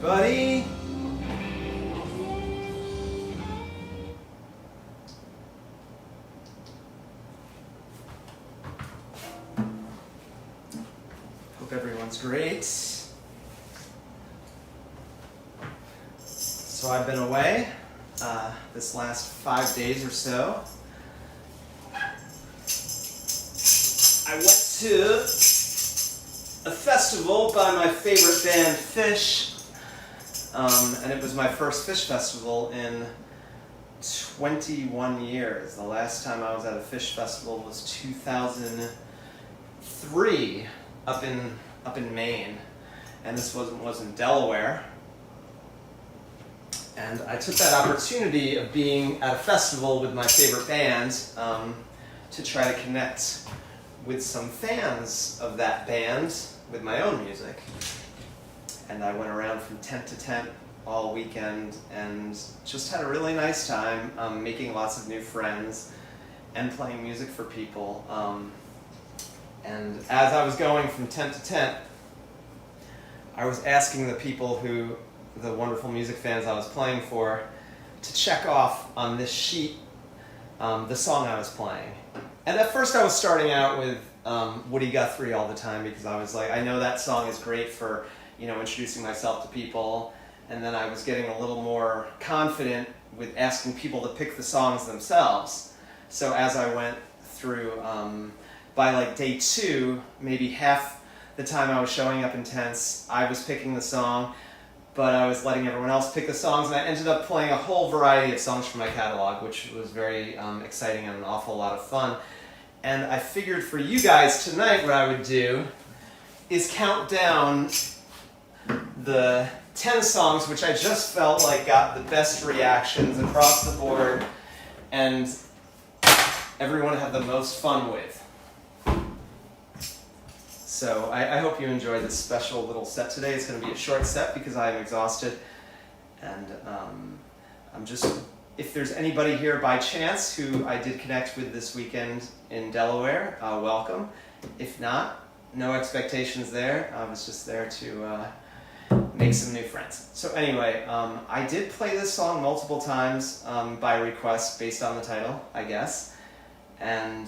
everybody. Hope everyone's great. So I've been away this last 5 days or so. I went to a festival by my favorite band, Fish, and it was my first Fish festival in 21 years. The last time I was at a Fish festival was 2003 up in Maine, and this was in Delaware. And I took that opportunity of being at a festival with my favorite band to try to connect with some fans of that band with my own music. And I went around from tent to tent all weekend and just had a really nice time making lots of new friends and playing music for people. And as I was going from tent to tent, I was asking the people the wonderful music fans I was playing for, to check off on this sheet the song I was playing. And at first I was starting out with Woody Guthrie all the time, because I was like, I know that song is great for, introducing myself to people. And then I was getting a little more confident with asking people to pick the songs themselves. So as I went through, by like day 2, maybe half the time I was showing up in tents, I was picking the song, but I was letting everyone else pick the songs, and I ended up playing a whole variety of songs from my catalog, which was very exciting and an awful lot of fun. And I figured for you guys tonight what I would do is count down the 10 songs which I just felt like got the best reactions across the board and everyone had the most fun with. So I hope you enjoyed this special little set today. It's going to be a short set because I am exhausted. And if there's anybody here by chance who I did connect with this weekend in Delaware, welcome. If not, no expectations there. I was just there to make some new friends. So anyway, I did play this song multiple times by request based on the title, I guess. And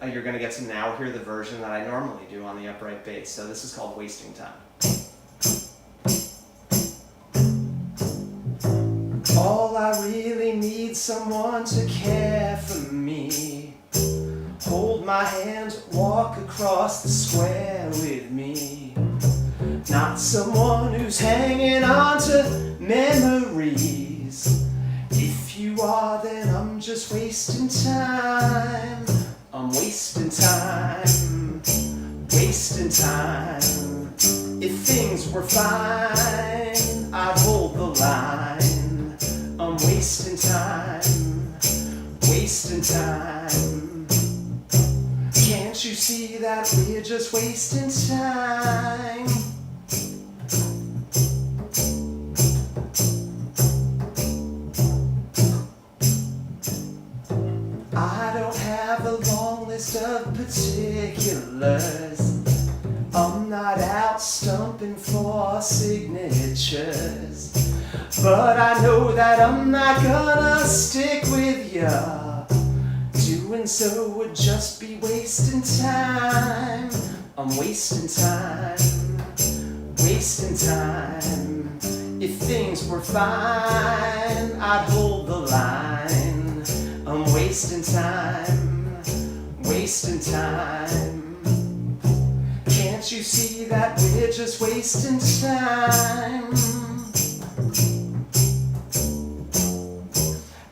you're going to get to now hear the version that I normally do on the upright bass. So this is called Wasting Time. All I really need someone to care for me. Hold my hand, walk across the square with me. Not someone who's hanging on to memories. If you are, then I'm just wasting time. I'm wasting time, wasting time. If things were fine, I'd hold the line. I'm wasting time, wasting time. Can't you see that we're just wasting time? I don't have a long list of particulars. I'm not out stumping for signatures. But I know that I'm not gonna stick with ya. Doing so would just be wasting time. I'm wasting time, wasting time. If things were fine, I'd hold the line. I'm wasting time, wasting time. Can't you see that we're just wasting time?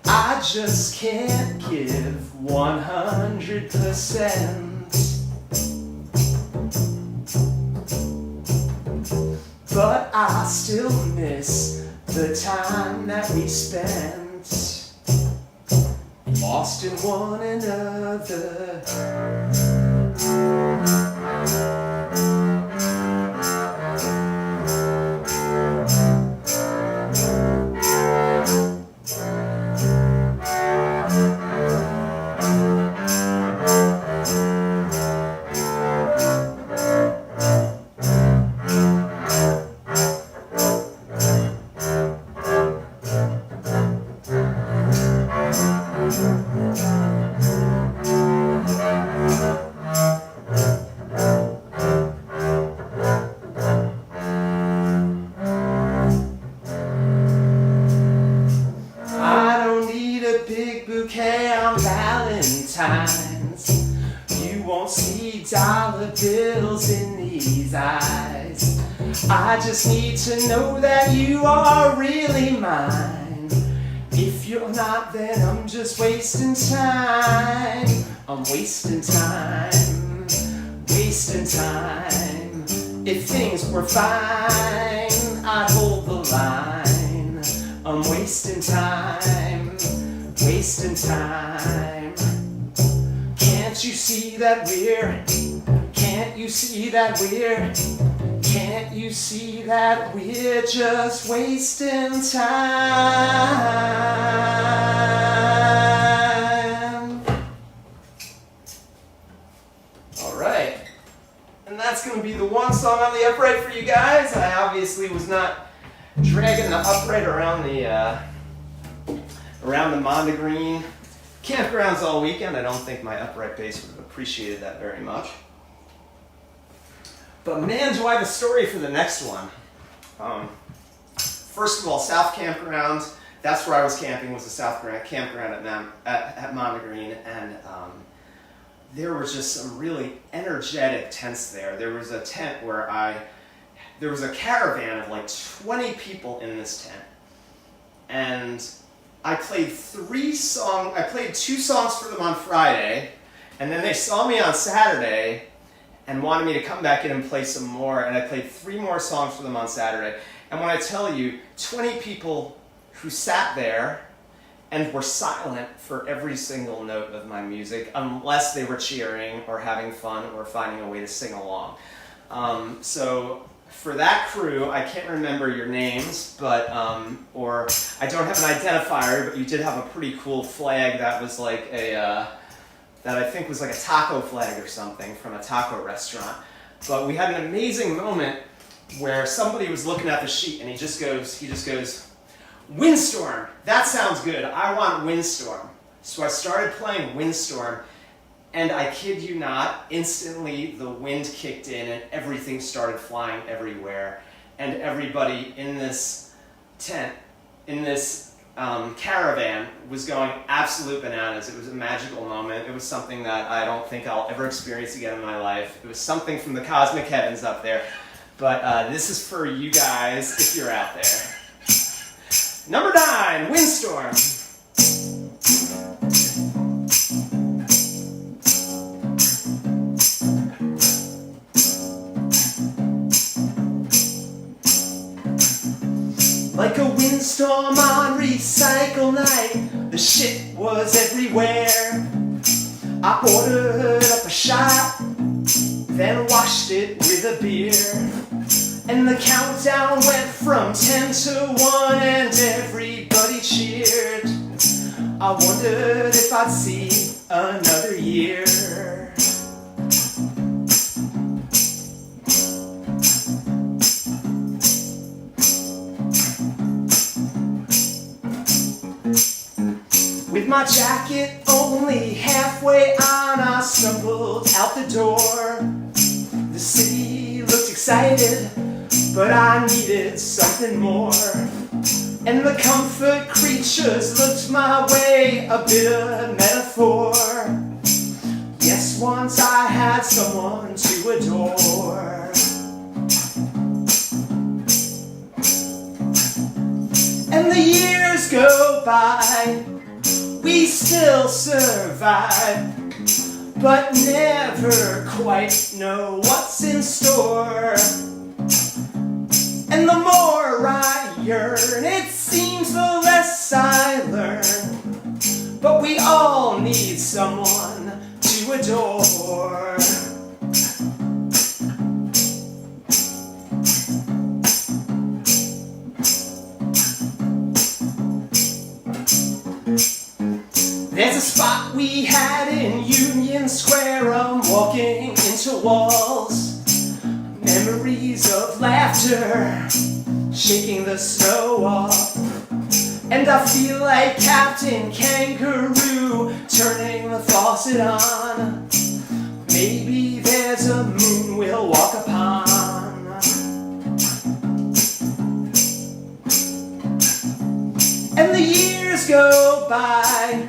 I just can't give 100%. But I still miss the time that we spent lost in one another. big bouquet on Valentine's. You won't see dollar bills in these eyes. I just need to know that you are really mine. If you're not, then I'm just wasting time. I'm wasting time, wasting time. If things were fine, I'd hold the line. I'm wasting time, wasting time. Can't you see that we're, can't you see that we're, can't you see that we're just wasting time? All right, and that's going to be the one song on the upright for you guys. I obviously was not dragging the upright around the Mondegreen campgrounds all weekend. I don't think my upright bass would have appreciated that very much. But man, do I have a story for the next one. First of all, South Campground, that's where I was camping, was the South Campground at Mondegreen, and there was just some really energetic tents there. There was a tent where there was a caravan of like 20 people in this tent, and I played 2 songs for them on Friday, and then they saw me on Saturday and wanted me to come back in and play some more, and I played 3 more songs for them on Saturday. And when I tell you, 20 people who sat there and were silent for every single note of my music, unless they were cheering or having fun or finding a way to sing along. So for that crew, I can't remember your names, but or I don't have an identifier, but you did have a pretty cool flag that was like that I think was like a taco flag or something from a taco restaurant. But we had an amazing moment where somebody was looking at the sheet and he just goes, "Windstorm, that sounds good, I want Windstorm." So I started playing Windstorm, and I kid you not, instantly the wind kicked in and everything started flying everywhere. And everybody in this tent, in this caravan, was going absolute bananas. It was a magical moment. It was something that I don't think I'll ever experience again in my life. It was something from the cosmic heavens up there. But this is for you guys if you're out there. Number 9, Windstorm. Like a windstorm on recycle night, the shit was everywhere. I ordered up a shot, then washed it with a beer. And the countdown went from 10 to 1 and everybody cheered. I wondered if I'd see another year. With my jacket only halfway on, I stumbled out the door. The city looked excited, but I needed something more. And the comfort creatures looked my way, a bit of metaphor. Yes, once I had someone to adore. And the years go by, we still survive, but never quite know what's in store. And the more I yearn, it seems the less I learn. But we all need someone to adore. There's a spot we had in Union Square. I'm walking into walls, memories of laughter, shaking the snow off. And I feel like Captain Kangaroo, turning the faucet on. Maybe there's a moon we'll walk upon. And the years go by,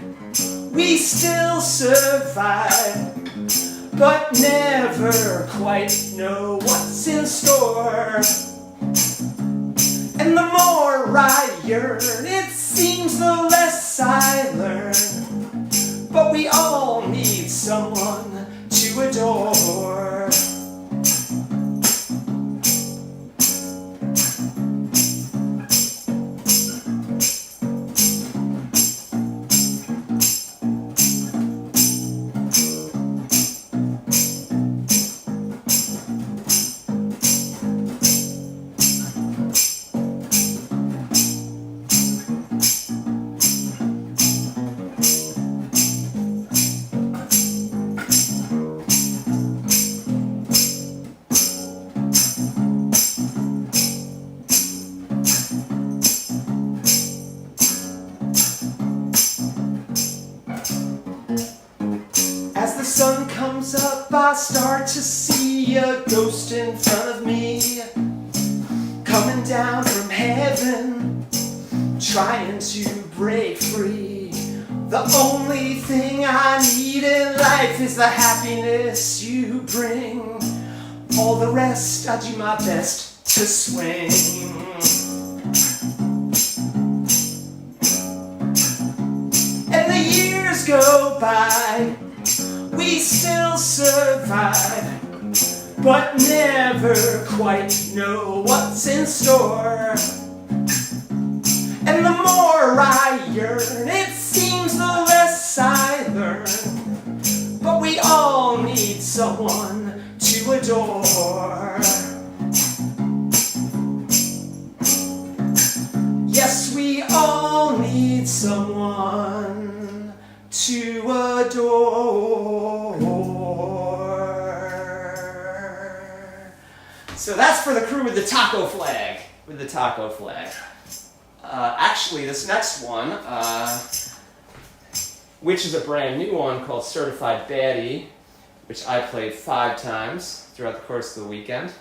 we still survive, but never quite know what's in store. And the more I yearn, it seems the less I learn. But we all need someone to adore. As the sun comes up, I start to see a ghost in front of me, coming down from heaven, trying to break free. The only thing I need in life is the happiness you bring. All the rest I do my best to swing. And the years go by, we still survive, but never quite know what's in store. And the more I yearn, it seems the less I learn. But we all need someone to adore. Yes, we all need someone to adore. So that's for the crew with the taco flag. With the taco flag. Actually, this next one, which is a brand new one called Certified Baddie, which I played 5 times throughout the course of the weekend.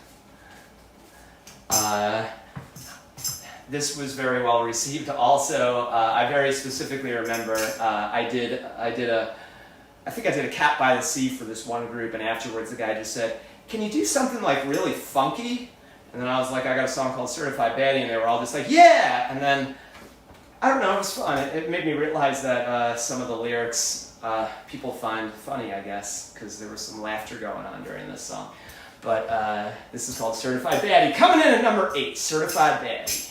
This was very well received. Also, I very specifically remember I think I did a Cat by the Sea for this one group, and afterwards the guy just said, "Can you do something like really funky?" And then I was like, "I got a song called Certified Baddie," and they were all just like, "Yeah!" And then, I don't know, it was fun. It made me realize that some of the lyrics people find funny, I guess, because there was some laughter going on during this song. But this is called Certified Baddie. Coming in at number 8, Certified Baddie.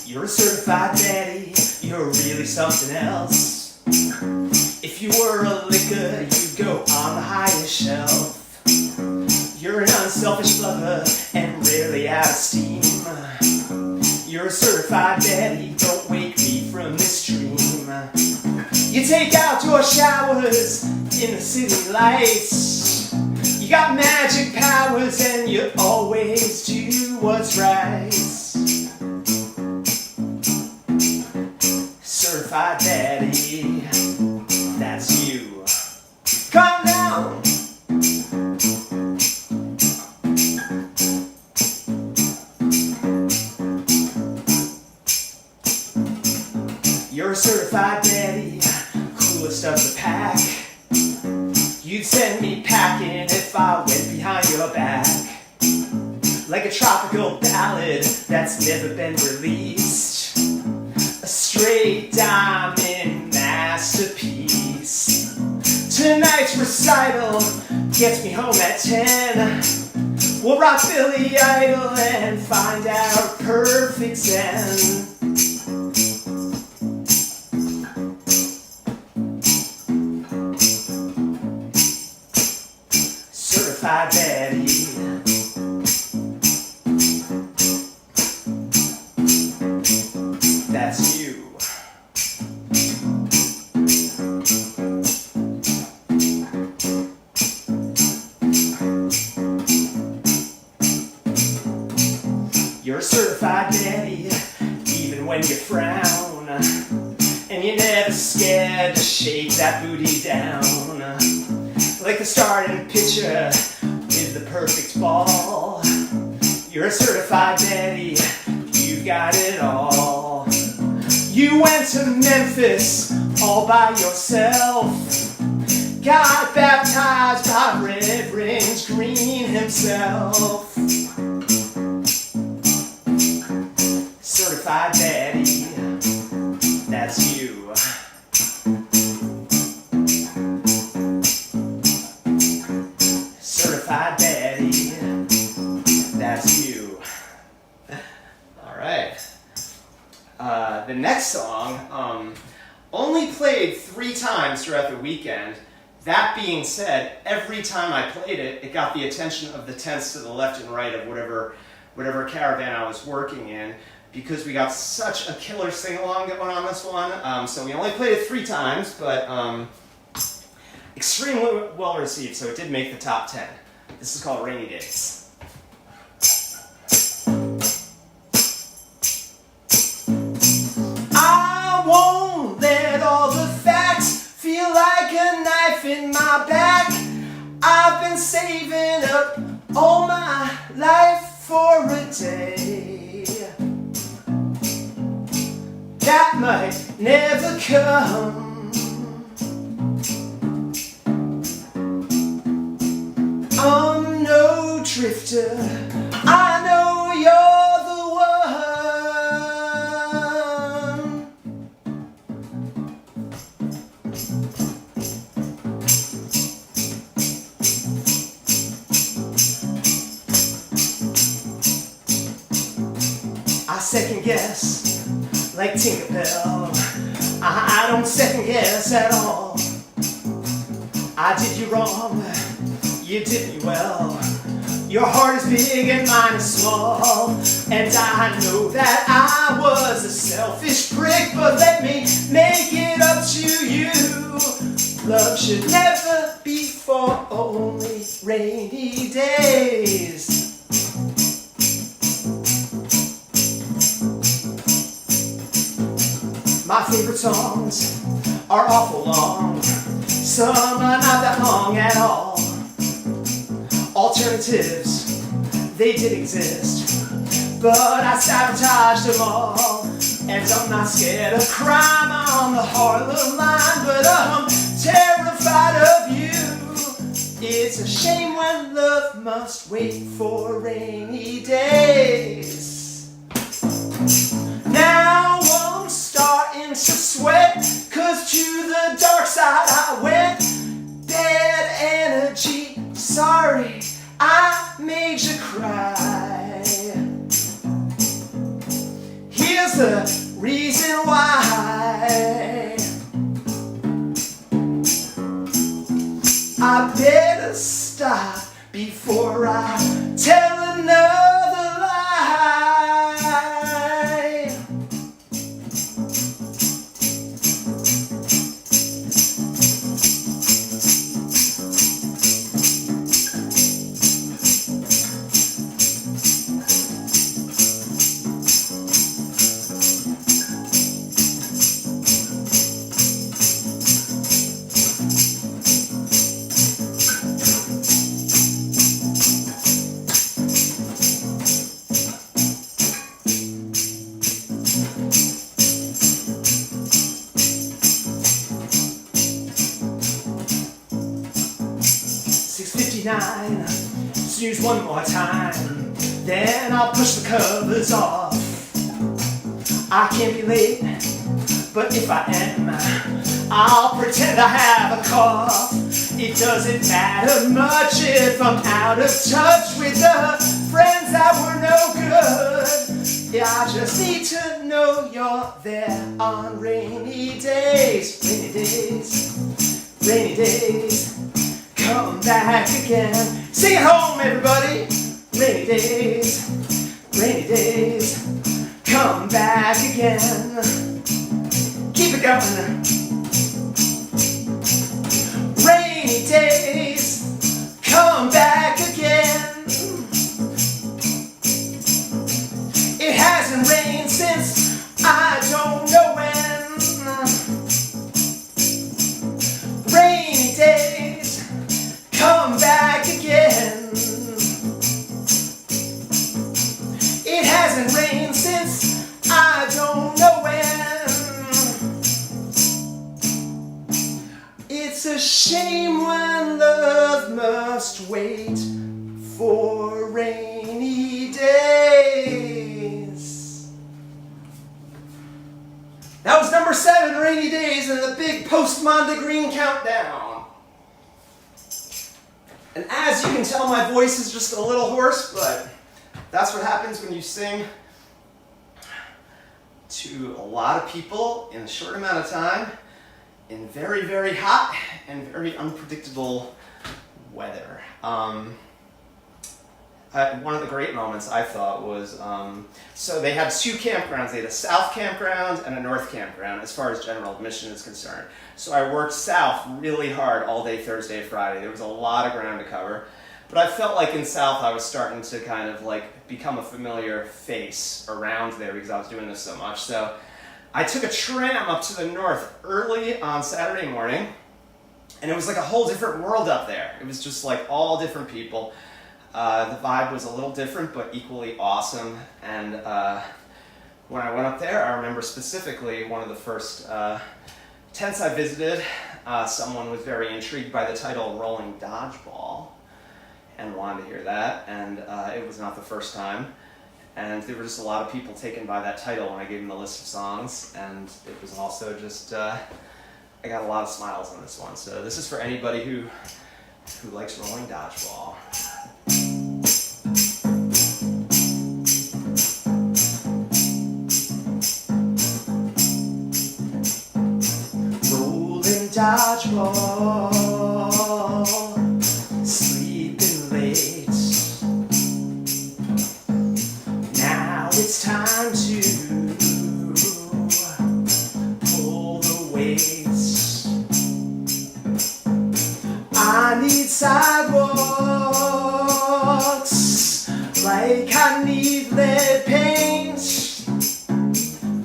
You're a certified baddie, you're really something else. If you were a liquor, you'd go on the highest shelf. You're an unselfish lover and rarely out of steam. You're a certified baddie, don't wake me from this dream. You take outdoor showers in the city lights. You got magic powers and you always do what's right. Certified baddie, that's you. Calm down. You're a certified baddie, coolest of the pack. You'd send me packing if I went behind your back. Like a tropical ballad that's never been released. A straight diamond masterpiece. Tonight's recital gets me home at 10. We'll rock Billy Idol and find our perfect zen. Certified baddie. That's you. You're a certified baddie, even when you frown, and you're never scared to shake that booty down. Like the starting pitcher with the perfect ball. You're a certified Betty, you've got it all. You went to Memphis all by yourself, got baptized by Reverend Green himself. Certified Betty, that's you. Certified Betty, that's you. Alright. The next song, only played 3 times throughout the weekend. That being said, every time I played it, it got the attention of the tents to the left and right of whatever caravan I was working in, because we got such a killer sing-along going on this one. So we only played it 3 times, but extremely well received, so it did make the top 10. This is called Rainy Days. I won't let all the facts feel like a knife in my back. I've been saving up all my life for a day that might never come. I'm no drifter, I know you're the one. I second guess like Tinkerbell, I don't second guess at all. I did you wrong, you did me well. Your heart is big and mine is small, and I know that I was a selfish prick, but let me make it up to you. Love should never be for only rainy days. My favorite songs are awful long, some are not that long at all. Alternatives, they did exist, but I sabotaged them all. And I'm not scared of crime on the Harlem line, but I'm terrified of you. It's a shame when love must wait for rainy days. Now I'm starting to sweat, 'cause to the dark side I went. Bad energy, sorry I made you cry. Here's the reason why. I better stop before I tell another lie. Snooze one more time, then I'll push the covers off. I can't be late, but if I am, I'll pretend I have a cough. It doesn't matter much if I'm out of touch with the friends that were no good. Yeah, I just need to know you're there on rainy days. Rainy days, rainy days, come back again. Sing it home, everybody. Rainy days, come back again. Keep it going. Rainy days, come back again. It hasn't rained since I a shame when love must wait for rainy days. That was number 7, Rainy Days, in the big Post-Mondegreen countdown. And as you can tell, my voice is just a little hoarse, but that's what happens when you sing to a lot of people in a short amount of time in very, very hot and very unpredictable weather. One of the great moments I thought was, so they had 2 campgrounds. They had a south campground and a north campground as far as general admission is concerned. So I worked south really hard all day Thursday, Friday. There was a lot of ground to cover. But I felt like in south I was starting to kind of like become a familiar face around there because I was doing this so much. So I took a tram up to the north early on Saturday morning, and it was like a whole different world up there. It was just like all different people. The vibe was a little different, but equally awesome. And when I went up there, I remember specifically one of the first tents I visited, someone was very intrigued by the title Rolling Dodgeball and wanted to hear that. And it was not the first time. And there were just a lot of people taken by that title when I gave them the list of songs. And it was also just, I got a lot of smiles on this one. So this is for anybody who likes Rolling Dodgeball. Dodgeball, sleeping late. Now it's time to pull the weights. I need sidewalks like I need lead paint.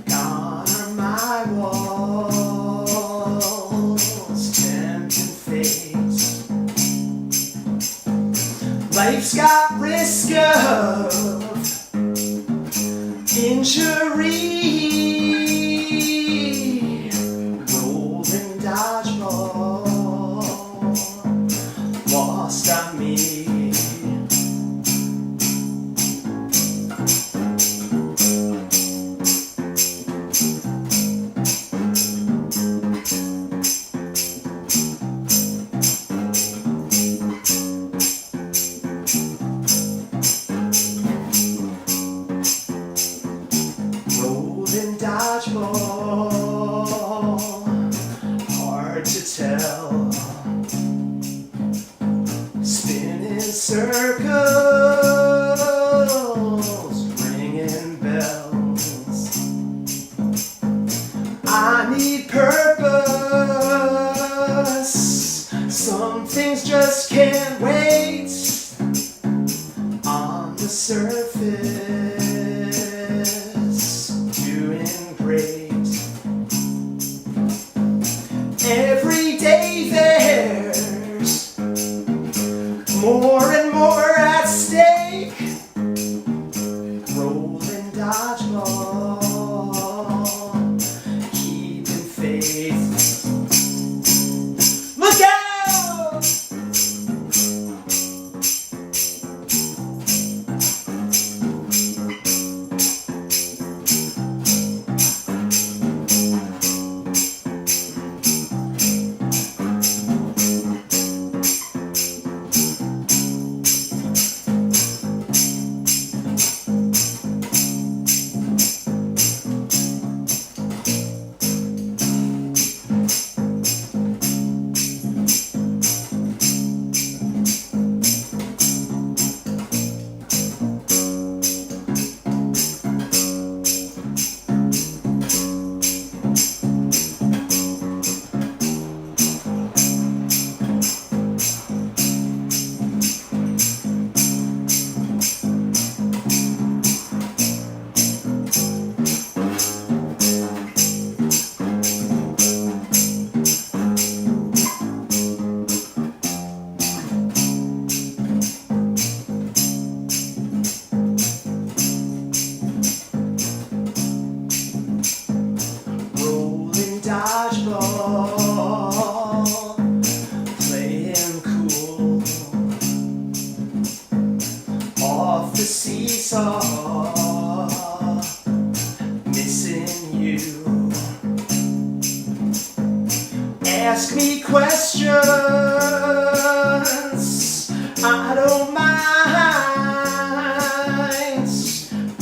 Gone are my walls. Life's got risk of injury. Rolling dodgeball, lost on me. Dodgeball, hard to tell. Spinning circles, ringing bells. I need purpose. Some things just can't wait. On the surface, doing great. Every day there's more and more at stake. Rolling dodgeball, keeping faith. Look out! ask me questions, I don't mind.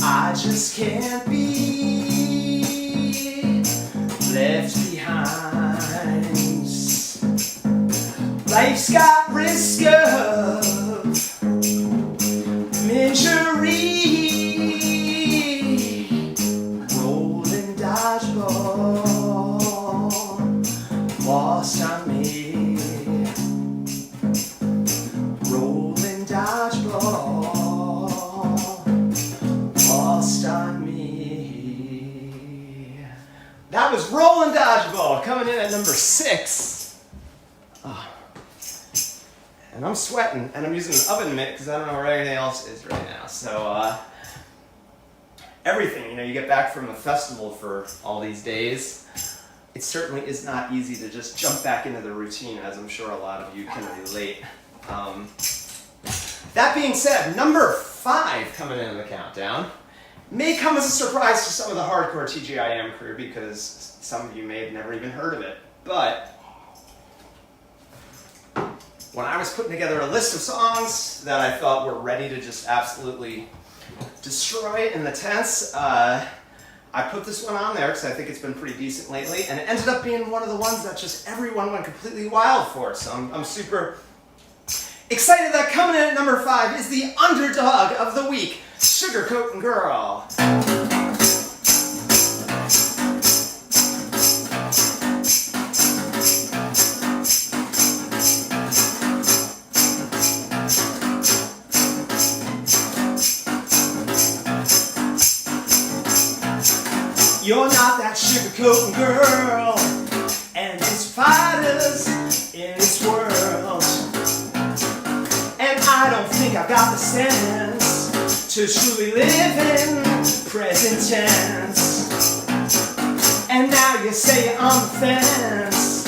I just can't be left behind. Life's got risk of misery. Rolling dodgeball, lost on me. Rolling dodgeball, lost on me. That was Rolling Dodgeball, coming in at number 6. Oh. And I'm sweating, and I'm using an oven mitt because I don't know where anything else is right now. So, everything, you get back from a festival for all these days. It certainly is not easy to just jump back into the routine, as I'm sure a lot of you can relate. That being said, number 5 coming in the countdown may come as a surprise to some of the hardcore TGIM crew because some of you may have never even heard of it. But when I was putting together a list of songs that I thought were ready to just absolutely destroy in the tents, I put this one on there because I think it's been pretty decent lately, and it ended up being one of the ones that just everyone went completely wild for. So I'm super excited that coming in at number 5 is the underdog of the week, Sugarcoatin' Girl. You're not that sugarcoating girl, and there's fighters in this world. And I don't think I've got the sense to truly live in present tense. And now you say you're on the fence.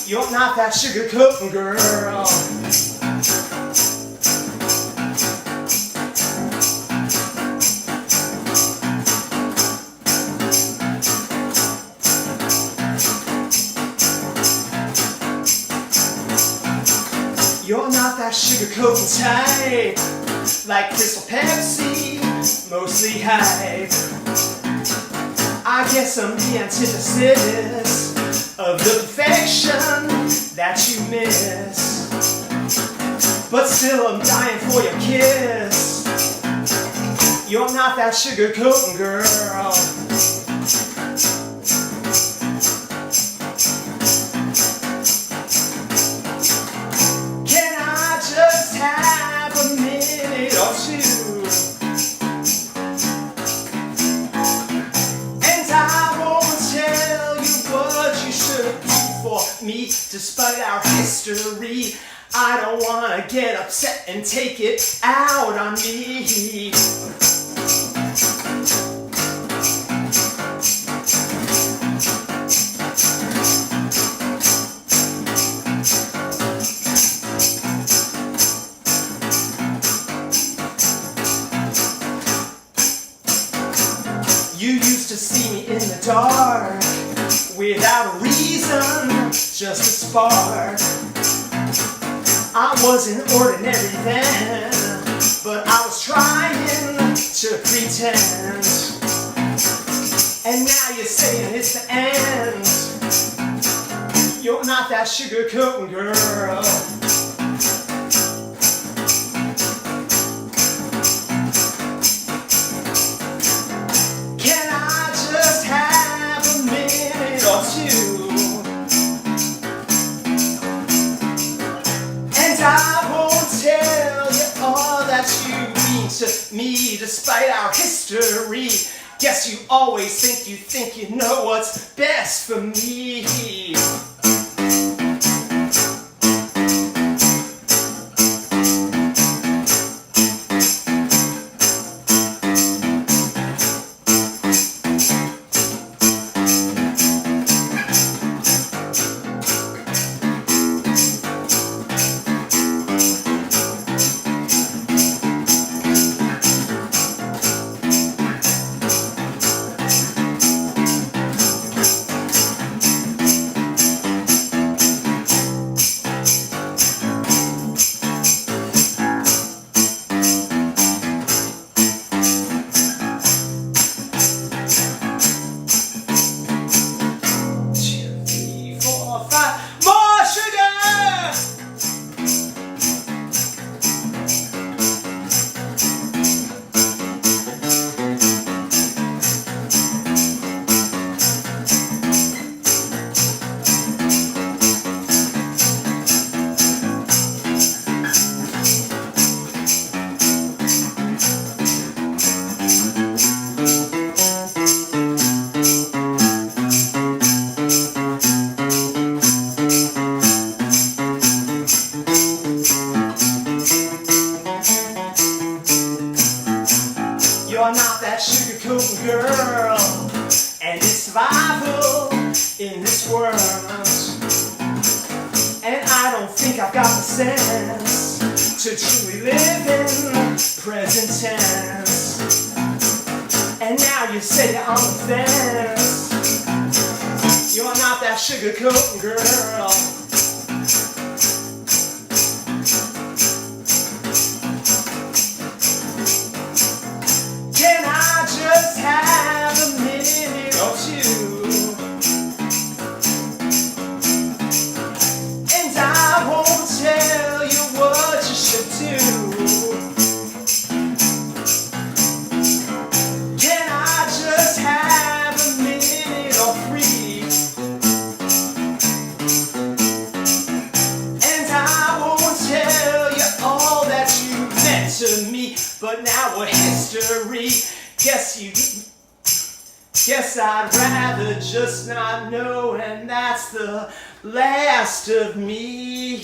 You're not that sugarcoating girl. You're not that sugarcoating type, like Crystal Pepsi, mostly hype. I guess I'm the antithesis of the perfection that you miss. But still I'm dying for your kiss. You're not that sugarcoating girl. Despite our history, I don't want to get upset and take it out on me. You used to see me in the dark without a reason, just a spark. I wasn't ordinary then, but I was trying to pretend. And now you're saying it's the end. You're not that sugarcoating girl. Can I just have a minute or two? I won't tell you all that you mean to me, despite our history. Guess you always think you know what's best for me. survival in this world. And I don't think I've got the sense to truly live in present tense. And now you say you're on the fence. You're not that sugarcoating girl. Can I just have a minute or two? And I won't tell you what you should do. Can I just have a minute or three? And I won't tell you all that you meant to me. But now we're history. Guess I'd rather just not know, and that's the last of me.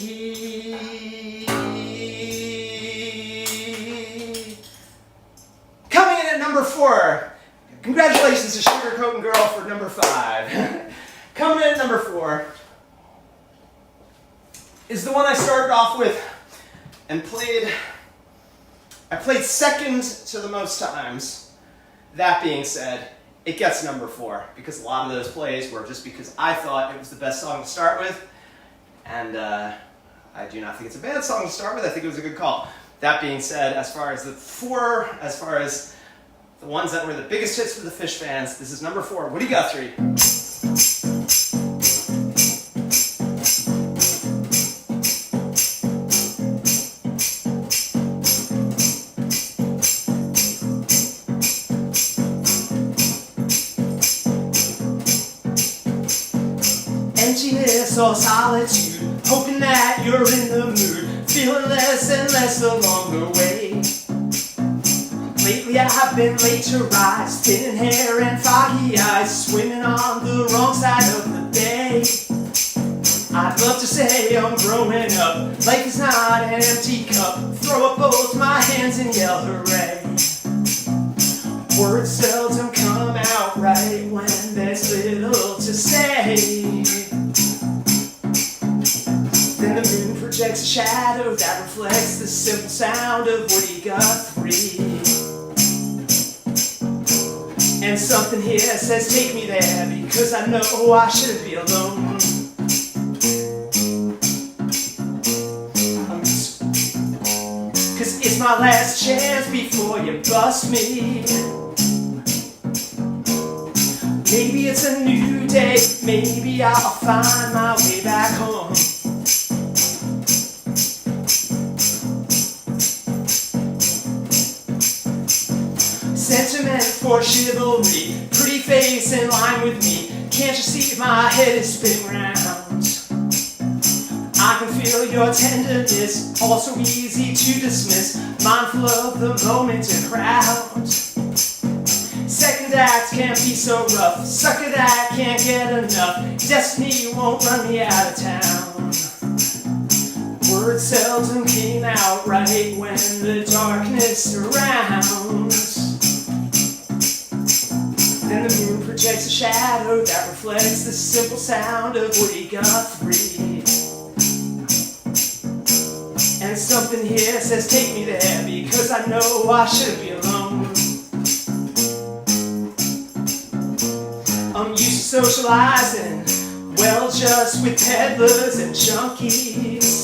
Coming in at number 4. Congratulations to Sugarcoating Girl for number 5. Coming in at number 4 is the one I started off with and I played second to the most times. That being said, it gets number 4 because a lot of those plays were just because I thought it was the best song to start with, and I do not think it's a bad song to start with. I think it was a good call. That being said, as far as the ones that were the biggest hits for the Fish fans, this is number 4. What do you got, 3? Emptiness or solitude, hoping that you're in the mood, feeling less and less along the way. Lately I've been late to rise, thinning hair and foggy eyes, swimming on the wrong side of the bay. I'd love to say I'm growing up, life is not an empty cup, throw up both my hands and yell hooray. Words seldom come out right when there's little to say. Then the moon projects a shadow that reflects the simple sound of Woody Guthrie. And something here says take me there, because I know I shouldn't be alone. Cause it's my last chance before you bust me. Maybe it's a new day, maybe I'll find my way back home. Sentiment for chivalry, pretty face in line with me. Can't you see my head is spinning round? I can feel your tenderness, all so easy to dismiss, mindful of the moment and crowd. Second act can't be so rough, sucker that can't get enough, destiny won't run me out of town. Words seldom came out right when the darkness surrounds. Then the moon projects a shadow that reflects the simple sound of Woody Guthrie. And something here says take me there, because I know I shouldn't be alone. I'm used to socializing, well, just with peddlers and junkies.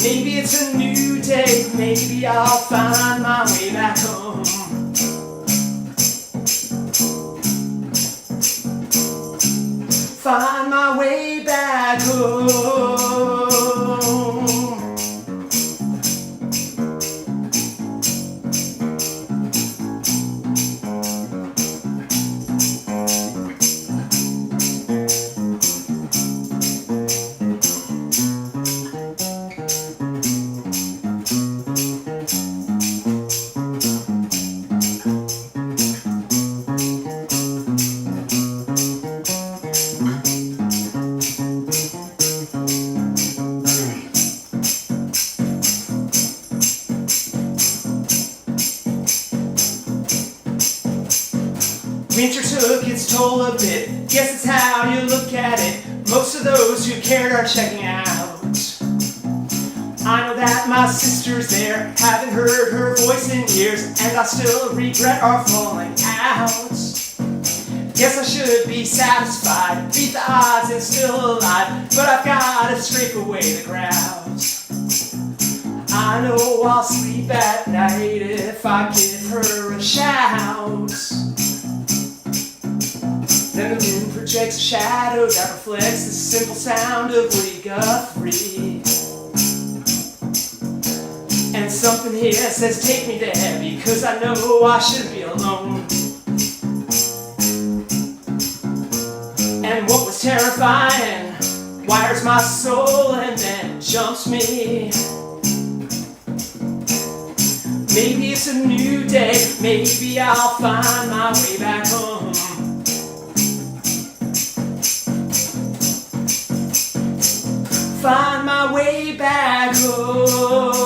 Maybe it's a new day, maybe I'll find my way back home. Find my way back home. Winter took its toll a bit, guess it's how you look at it. Most of those who cared are checking out. I know that my sister's there, haven't heard her voice in years, and I still regret our falling out. Guess I should be satisfied, beat the odds and still alive, but I've gotta scrape away the crowds. I know I'll sleep at night if I give her a shout. Then the moon projects a shadow that reflects the simple sound of Woody Guthrie. And something here says take me there, because I know I shouldn't be alone. And what was terrifying wires my soul and then jumps me. Maybe it's a new day, maybe I'll find my way back home. Find my way back home.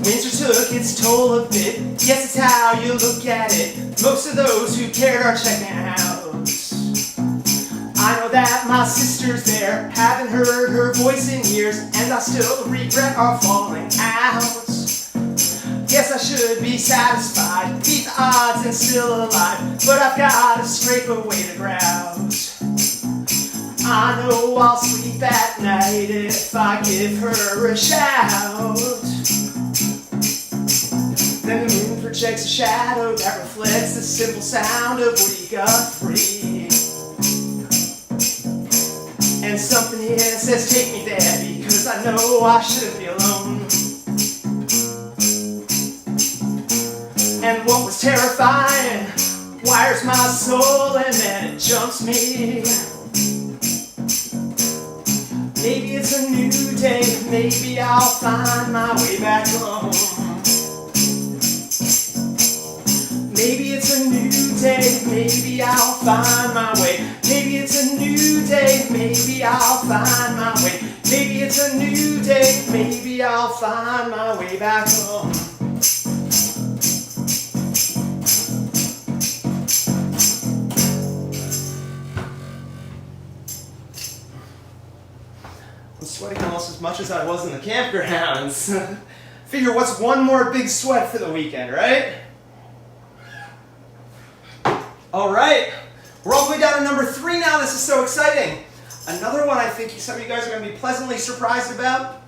Winter took its toll a bit, yes it's how you look at it. Most of those who cared are checking out. I know that my sister's there, haven't heard her voice in years, and I still regret our falling out. Guess I should be satisfied, beat the odds and still alive, but I've gotta scrape away the crowds. I know I'll sleep at night if I give her a shout. Then the moon projects a shadow that reflects the simple sound of Woody Guthrie. And something here says take me there, because I know I shouldn't be alone. And what was terrifying wires my soul and then it jumps me. Maybe it's a new day, maybe I'll find my way back home. Maybe it's a new day, maybe I'll find my way. Maybe it's a new day, maybe I'll find my way. Maybe it's a new day, maybe I'll find my way back home. I'm sweating almost as much as I was in the campgrounds. Figure what's one more big sweat for the weekend, right? Alright, we're all the way down to number 3 now. This is so exciting. Another one I think some of you guys are going to be pleasantly surprised about.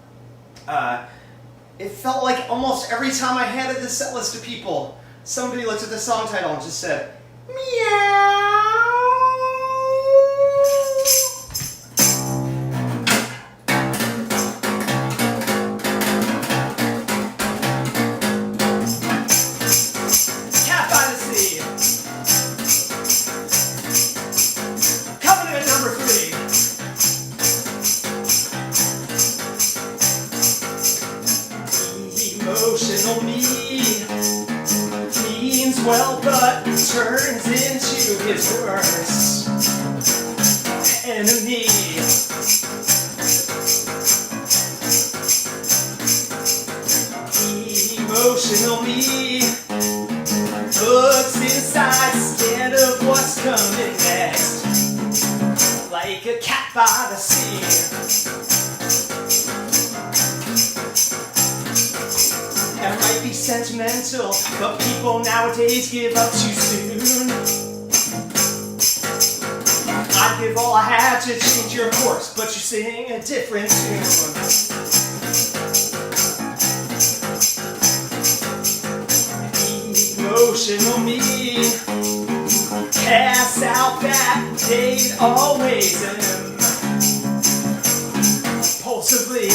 It felt like almost every time I handed this set list to people, somebody looked at the song title and just said, meow. Cat by the Sea. Coming in at number 3. Emotional me means well, but turns into his worst enemy. Emotional me looks inside, scared of what's coming next, like a cat by the sea. That might be sentimental, but people nowadays give up too soon. I'd give all I had to change your course, but you sing a different tune. Emotional me casts out that they'd always am. Impulsively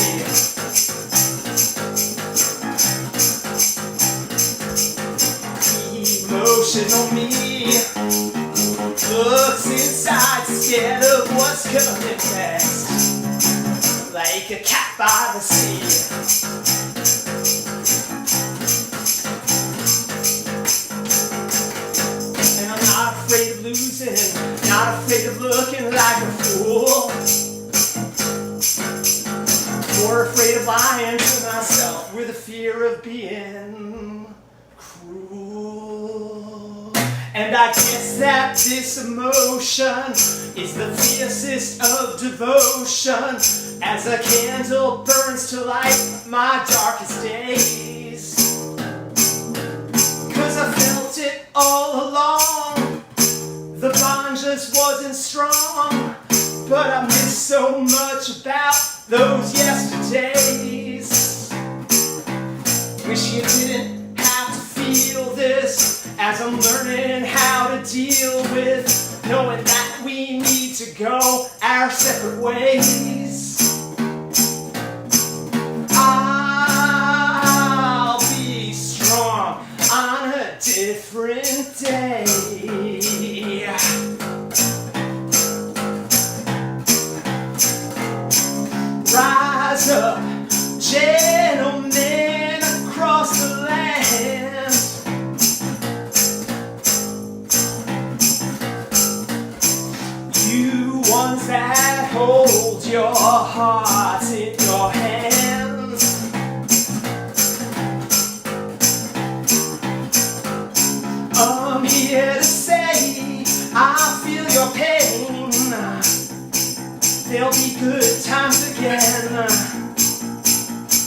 emotional me looks inside, scared of what's coming next, like a cat by the sea. And I'm not afraid of losing, not afraid of looking like a fool, more afraid of lying to myself with the fear of being cruel. And I guess that this emotion is the fiercest of devotion, as a candle burns to light my darkest days. 'Cause I felt it all along, the bond just wasn't strong, but I miss so much about those yesterdays. Wish you didn't have to feel this, as I'm learning how to deal with knowing that we need to go our separate ways. I'll be strong on a different day. Rise up, gentlemen across the land. You ones that hold your hearts in your hands. I'm here to say I feel your pain. There'll be good times again.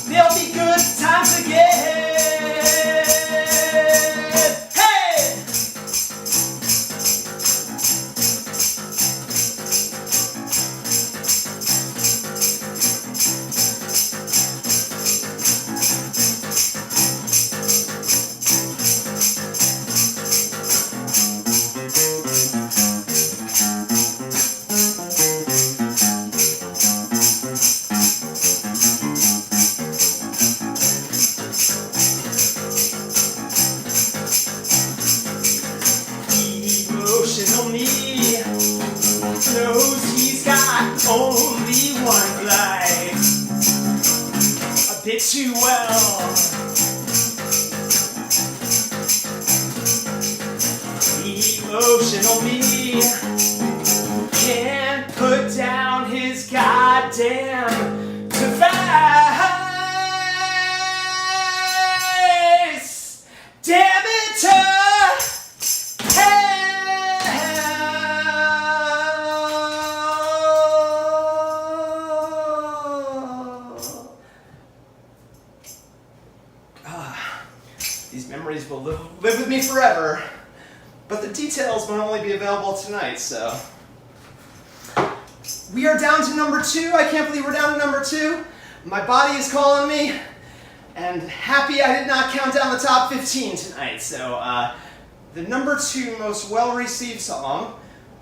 There'll be good times again. Hey! Emotional me knows he's got only one life, a bit too well. Emotional me can't put down his goddamn device. Damn it, these memories will live with me forever, but the details won't only be available tonight, so. We are down to number 2. I can't believe we're down to number 2. My body is calling me, and happy I did not count down the top 15 tonight, so the number 2 most well-received song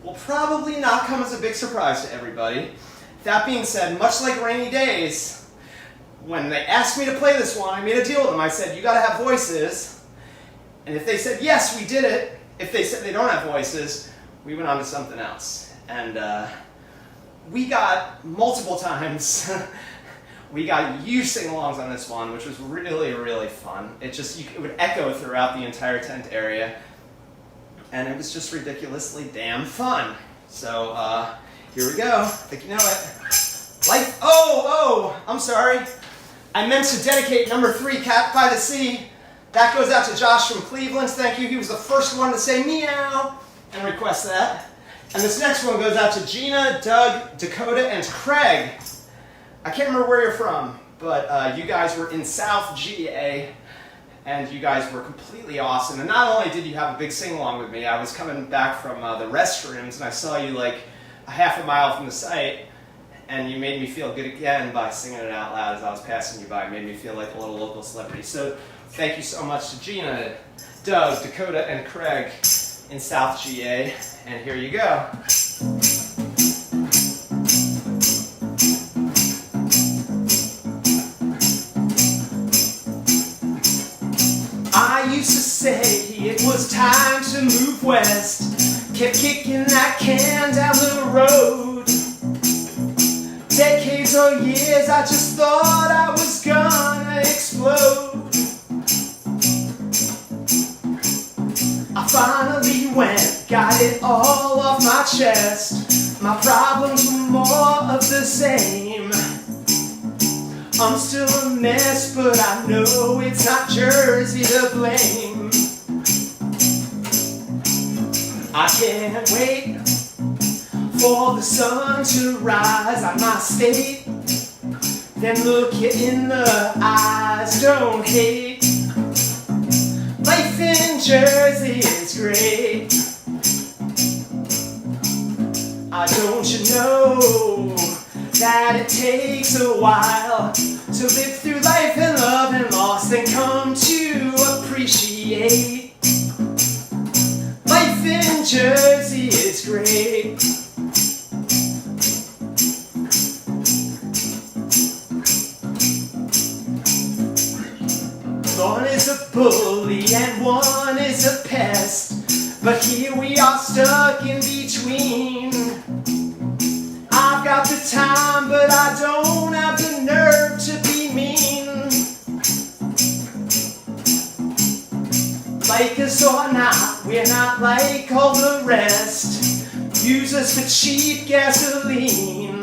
will probably not come as a big surprise to everybody. That being said, much like Rainy Days, when they asked me to play this one, I made a deal with them. I said, you gotta have voices. And if they said, yes, we did it. If they said they don't have voices, we went on to something else. And we got multiple times, we got huge sing-alongs on this one, which was really, really fun. It would echo throughout the entire tent area. And it was just ridiculously damn fun. So here we go. I think you know it. Life, I'm sorry. I meant to dedicate number 3, Cat by the Sea. That goes out to Josh from Cleveland. Thank you. He was the first one to say meow and request that. And this next one goes out to Gina, Doug, Dakota, and Craig. I can't remember where you're from, but you guys were in South GA, and you guys were completely awesome. And not only did you have a big sing-along with me, I was coming back from the restrooms, and I saw you like a half a mile from the site, and you made me feel good again by singing it out loud as I was passing you by. It made me feel like a little local celebrity. So thank you so much to Gina, Doug, Dakota, and Craig in South GA. And here you go. I used to say it was time to move west. Kept kicking that can down the road. Decades or years, I just thought I was gonna explode. I finally went, got it all off my chest. My problems were more of the same. I'm still a mess, but I know it's not Jersey to blame. I can't wait for the sun to rise on my state, then look you in the eyes, don't hate. Life in Jersey is great. Don't you know that it takes a while to live through life and love and loss, then come to appreciate. Life in Jersey is great. One is a bully and one is a pest, but here we are stuck in between. I've got the time, but I don't have the nerve to be mean. Like us or not, we're not like all the rest. Use us for cheap gasoline.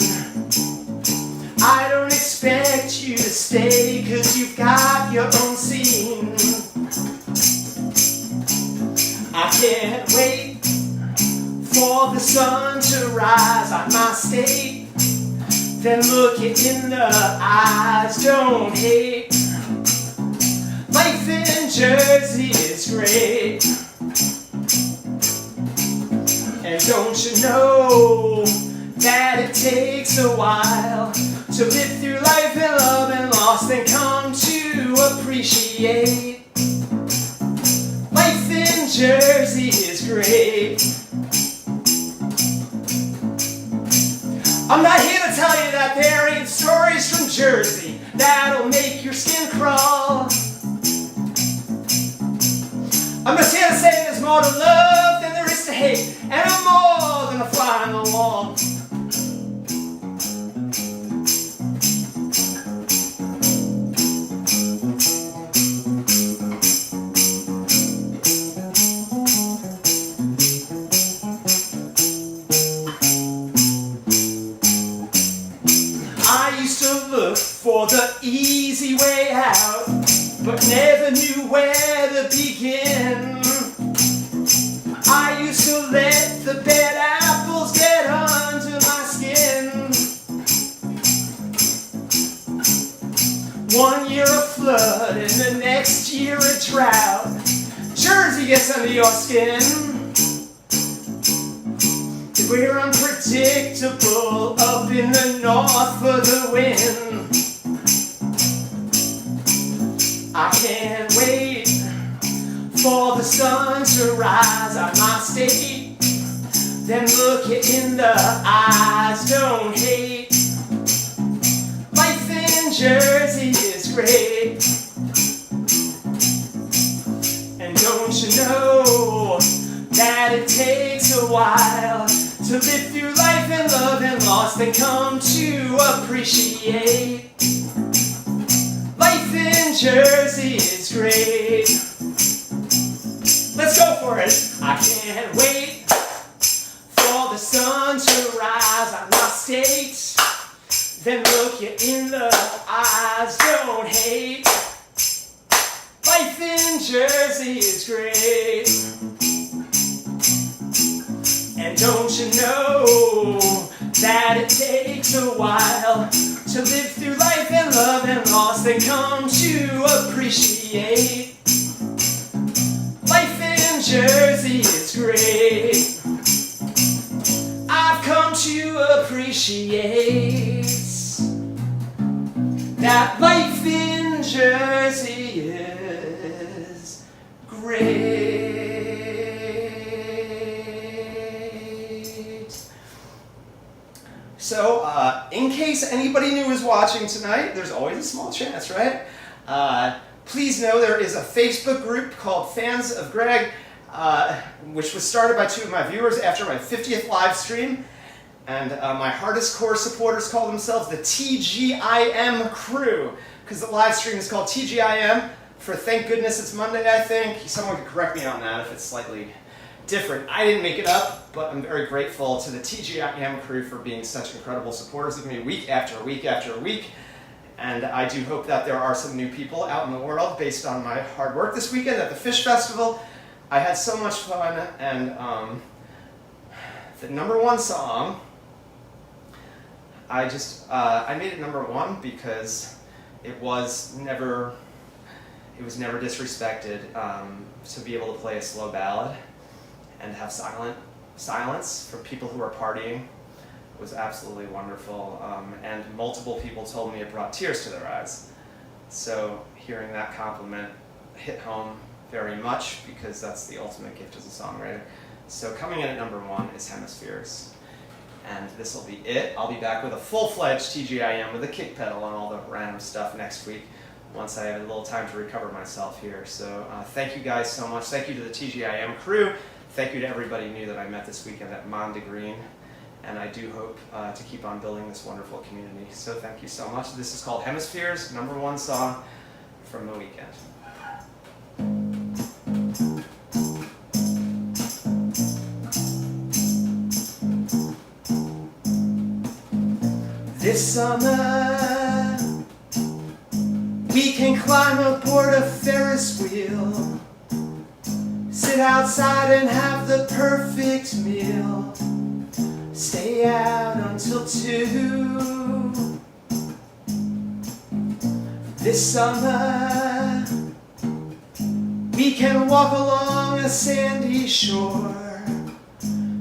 I don't expect you to stay, 'cause you've got your own scene. I can't wait for the sun to rise on my state, then look it in the eyes, don't hate. Life in Jersey is great. And don't you know that it takes a while to live through life and love and loss, then come to appreciate. Life in Jersey is great. I'm not here to tell you that there ain't stories from Jersey that'll make your skin crawl. I'm just here to say there's more to love than there is to hate, and I'm more than a fly on the wall. For the easy way out, but never knew where to begin. I used to let the bad apples get under my skin. 1 year a flood and the next year a drought. Jersey gets under your skin. We're unpredictable up in the north for the wind. I can't wait for the sun to rise on my state, then look it in the eyes, don't hate. Life in Jersey is great. And don't you know that it takes a while to live through life and love and loss, then come to appreciate. Life in Jersey is great. Let's go for it. I can't wait for the sun to rise on my state, then look you in the eyes, don't hate. Life in Jersey is great. And don't you know that it takes a while to live through life and love and loss, then come to appreciate. Life in Jersey is great. I've come to appreciate that life in Jersey is great. So, in case anybody new is watching tonight, there's always a small chance, right? Please know there is a Facebook group called Fans of Greg. which was started by 2 of my viewers after my 50th live stream. And my hardest core supporters call themselves the TGIM crew, because the live stream is called TGIM for Thank Goodness It's Monday, I think. Someone could correct me on that if it's slightly different. I didn't make it up, but I'm very grateful to the TGIM crew for being such incredible supporters of me week after week after week. And I do hope that there are some new people out in the world based on my hard work this weekend at the Fish Festival. I had so much fun, and the #1 song, I made it #1 because it was never disrespected to be able to play a slow ballad and have silence for people who are partying. It was absolutely wonderful, and multiple people told me it brought tears to their eyes. So hearing that compliment hit home very much, because that's the ultimate gift as a songwriter. So coming in at #1 is Hemispheres. And this will be it. I'll be back with a full-fledged TGIM with a kick pedal and all the random stuff next week, once I have a little time to recover myself here. So thank you guys so much. Thank you to the TGIM crew. Thank you to everybody new that I met this weekend at Mondegreen. And I do hope to keep on building this wonderful community. So thank you so much. This is called Hemispheres, #1 song from the weekend. This summer, we can climb aboard a Ferris wheel, sit outside and have the perfect meal, stay out until 2. This summer, we can walk along a sandy shore,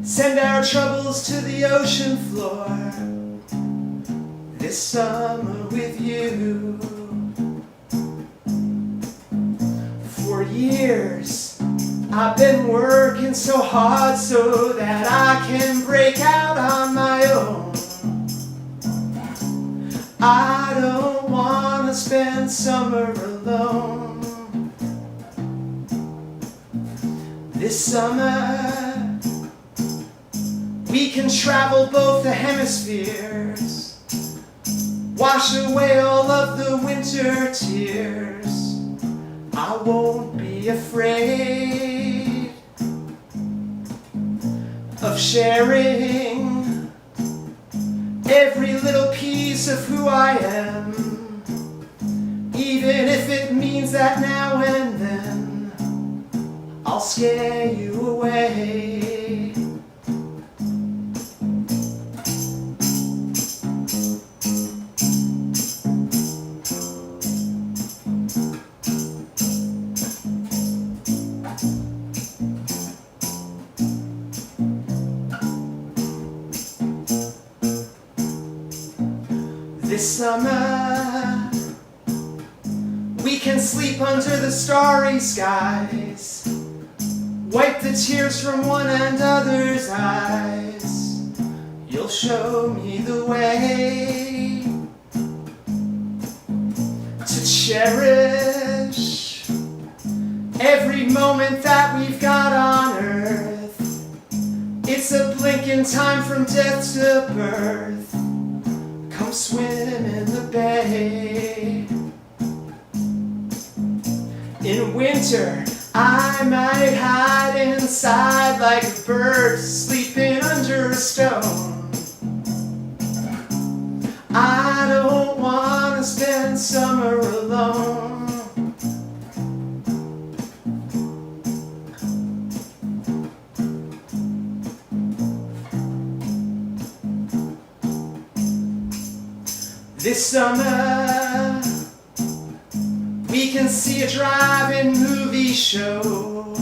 send our troubles to the ocean floor. This summer with you. For years I've been working so hard so that I can break out on my own. I don't want to spend summer alone. This summer we can travel both the hemispheres, wash away all of the winter tears. I won't be afraid of sharing every little piece of who I am, even if it means that now and then I'll scare you away. This summer, we can sleep under the starry skies, wipe the tears from one another's eyes. You'll show me the way to cherish every moment that we've got on earth. It's a blink in time from death to birth. Come swim in the bay. In winter, I might hide inside like a bird sleeping under a stone. I don't want to spend summer alone. This summer, we can see a drive-in movie show,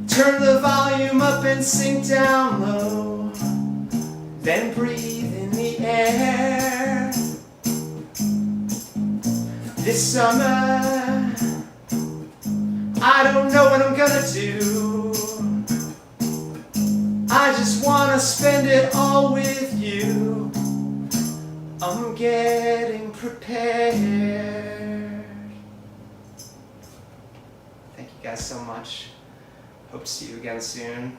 turn the volume up and sink down low, then breathe in the air. This summer, I don't know what I'm gonna do. I just wanna spend it all with you. I'm getting prepared. Thank you guys so much. Hope to see you again soon.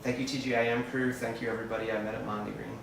Thank you TGIM crew, thank you everybody I met at Mondegreen.